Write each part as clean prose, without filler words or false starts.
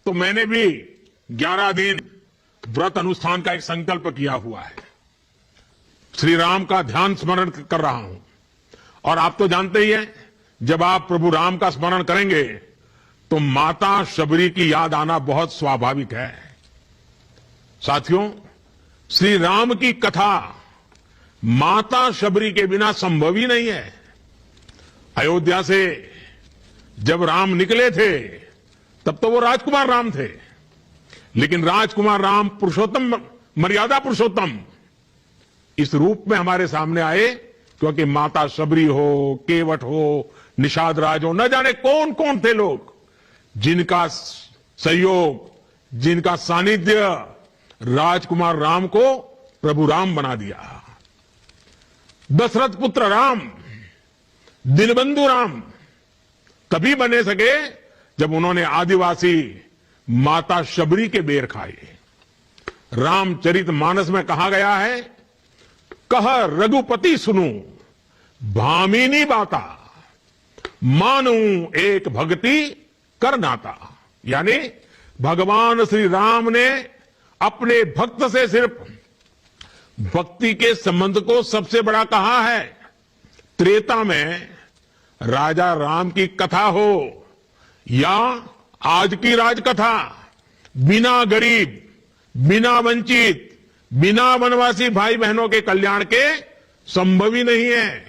तो मैंने भी 11 दिन व्रत अनुष्ठान का एक संकल्प किया हुआ है। श्री राम का ध्यान स्मरण कर रहा हूं। और आप तो जानते ही हैं, जब आप प्रभु राम का स्मरण करेंगे तो माता शबरी की याद आना बहुत स्वाभाविक है। साथियों, श्री राम की कथा माता शबरी के बिना संभव ही नहीं है। अयोध्या से जब राम निकले थे तब तो वो राजकुमार राम थे, लेकिन राजकुमार राम पुरुषोत्तम, मर्यादा पुरुषोत्तम इस रूप में हमारे सामने आए क्योंकि माता शबरी हो, केवट हो, निषाद राज हो, न जाने कौन कौन थे लोग जिनका सहयोग, जिनका सानिध्य राजकुमार राम को प्रभु राम बना दिया। दशरथ पुत्र राम, दीनबंधु राम तभी बने सके जब उन्होंने आदिवासी माता शबरी के बेर खाए। रामचरित मानस में कहा गया है, कह रघुपति सुनू भामिनी बाता, मानू एक भक्ति कर नाता। यानी भगवान श्री राम ने अपने भक्त से सिर्फ भक्ति के संबंध को सबसे बड़ा कहा है। त्रेता में राजा राम की कथा हो या आज की राजकथा, बिना गरीब, बिना वंचित, बिना वनवासी भाई बहनों के कल्याण के संभव ही नहीं है।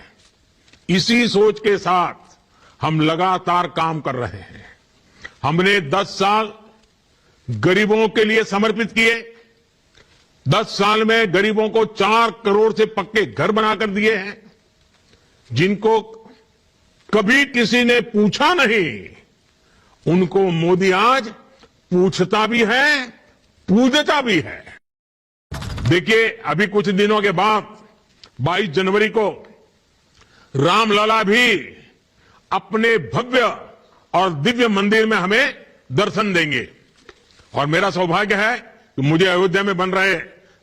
इसी सोच के साथ हम लगातार काम कर रहे हैं। हमने 10 साल गरीबों के लिए समर्पित किए। 10 साल में गरीबों को 4 करोड़ से पक्के घर बनाकर दिए हैं, जिनको कभी किसी ने पूछा नहीं, उनको मोदी आज पूछता भी है, पूजता भी है। देखिए, अभी कुछ दिनों के बाद 22 जनवरी को रामलला भी अपने भव्य और दिव्य मंदिर में हमें दर्शन देंगे। और मेरा सौभाग्य है कि मुझे अयोध्या में बन रहे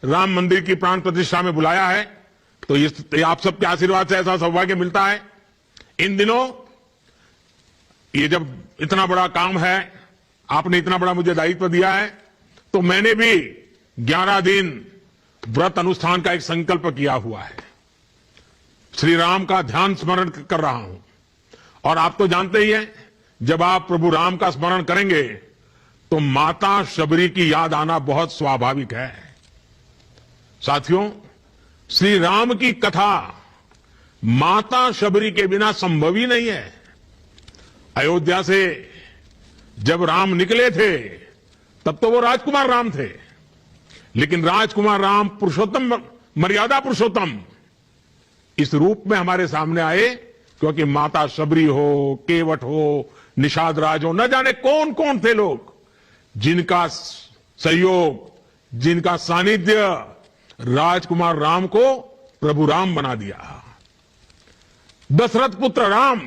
राम मंदिर की प्राण प्रतिष्ठा में बुलाया है, तो आप सबके आशीर्वाद से ऐसा सौभाग्य मिलता है। इन दिनों ये जब इतना बड़ा काम है, आपने इतना बड़ा मुझे दायित्व दिया है, तो मैंने भी 11 दिन व्रत अनुष्ठान का एक संकल्प किया हुआ है। श्री राम का ध्यान स्मरण कर रहा हूं। और आप तो जानते ही हैं, जब आप प्रभु राम का स्मरण करेंगे तो माता शबरी की याद आना बहुत स्वाभाविक है। साथियों, श्री राम की कथा माता शबरी के बिना संभव ही नहीं है। अयोध्या से जब राम निकले थे तब तो वो राजकुमार राम थे, लेकिन राजकुमार राम पुरुषोत्तम, मर्यादा पुरुषोत्तम इस रूप में हमारे सामने आए क्योंकि माता शबरी हो, केवट हो, निषाद राज हो, न जाने कौन कौन थे लोग जिनका सहयोग, जिनका सानिध्य राजकुमार राम को प्रभु राम बना दिया। दशरथ पुत्र राम,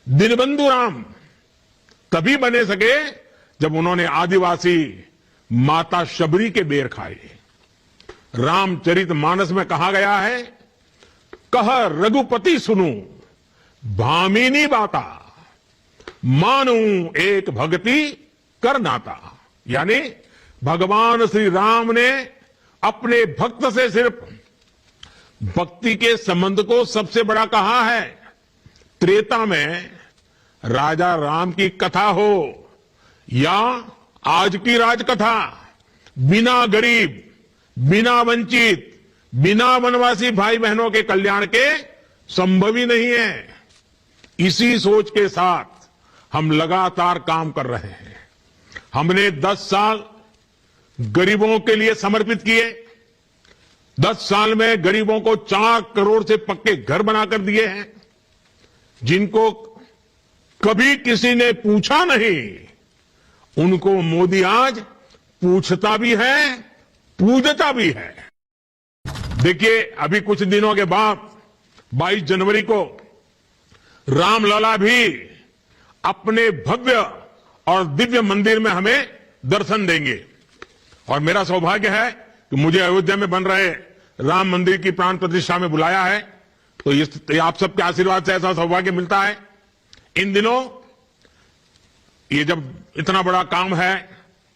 दीनबंधु राम तभी बने सके जब उन्होंने आदिवासी माता शबरी के बेर खाए। रामचरित मानस में कहा गया है, कह रघुपति सुनू भामिनी बाता, मानू एक भक्ति कर नाता। यानी भगवान श्री राम ने अपने भक्त से सिर्फ भक्ति के संबंध को सबसे बड़ा कहा है। त्रेता में राजा राम की कथा हो या आज की राजकथा, बिना गरीब, बिना वंचित, बिना वनवासी भाई बहनों के कल्याण के संभव ही नहीं है। इसी सोच के साथ हम लगातार काम कर रहे हैं। हमने 10 साल गरीबों के लिए समर्पित किए। 10 साल में गरीबों को 4 करोड़ से पक्के घर बनाकर दिए हैं, जिनको कभी किसी ने पूछा नहीं, उनको मोदी आज पूछता भी है, पूजता भी है। देखिए, अभी कुछ दिनों के बाद 22 जनवरी को रामलला भी अपने भव्य और दिव्य मंदिर में हमें दर्शन देंगे। और मेरा सौभाग्य है कि मुझे अयोध्या में बन रहे राम मंदिर की प्राण प्रतिष्ठा में बुलाया है, तो आप सबके आशीर्वाद से ऐसा सौभाग्य मिलता है। इन दिनों ये जब इतना बड़ा काम है,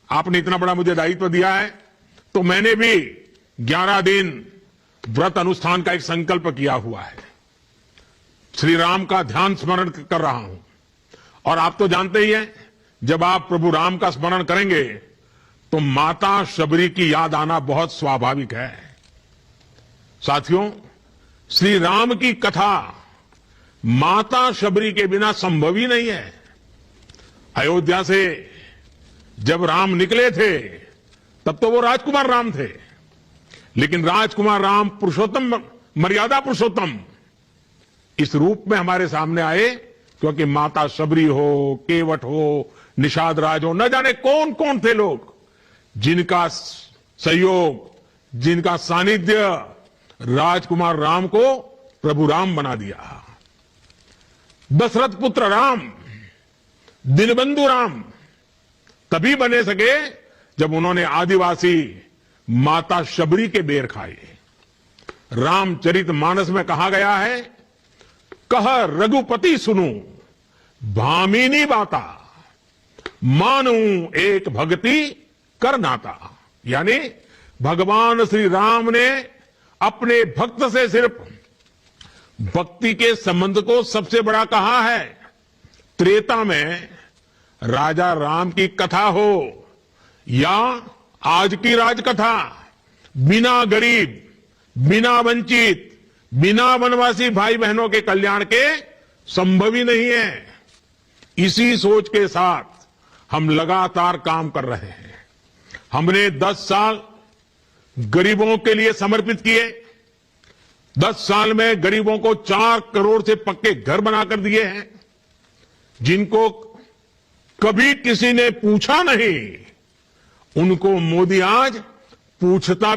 आपने इतना बड़ा मुझे दायित्व दिया है, तो मैंने भी 11 दिन व्रत अनुष्ठान का एक संकल्प किया हुआ है। श्री राम का ध्यान स्मरण कर रहा हूं। और आप तो जानते ही हैं, जब आप प्रभु राम का स्मरण करेंगे तो माता शबरी की याद आना बहुत स्वाभाविक है। साथियों, श्री राम की कथा माता शबरी के बिना संभव ही नहीं है। अयोध्या से जब राम निकले थे तब तो वो राजकुमार राम थे, लेकिन राजकुमार राम पुरुषोत्तम, मर्यादा पुरुषोत्तम इस रूप में हमारे सामने आए क्योंकि माता शबरी हो, केवट हो, निषाद राज हो, न जाने कौन कौन थे लोग जिनका सहयोग, जिनका सानिध्य राजकुमार राम को प्रभु राम बना दिया। दशरथ पुत्र राम, दीनबंधु राम तभी बने सके जब उन्होंने आदिवासी माता शबरी के बेर खाए। रामचरितमानस में कहा गया है, कह रघुपति सुनू भामिनी बाता, मानू एक भक्ति कर नाता। यानी भगवान श्री राम ने अपने भक्त से सिर्फ भक्ति के संबंध को सबसे बड़ा कहा है। त्रेता में राजा राम की कथा हो या आज की राजकथा, बिना गरीब, बिना वंचित, बिना वनवासी भाई बहनों के कल्याण के संभव ही नहीं है। इसी सोच के साथ हम लगातार काम कर रहे हैं। हमने 10 साल गरीबों के लिए समर्पित किए। 10 साल में गरीबों को 4 करोड़ से पक्के घर बनाकर दिए हैं। जिनको कभी किसी ने पूछा नहीं, उनको मोदी आज पूछता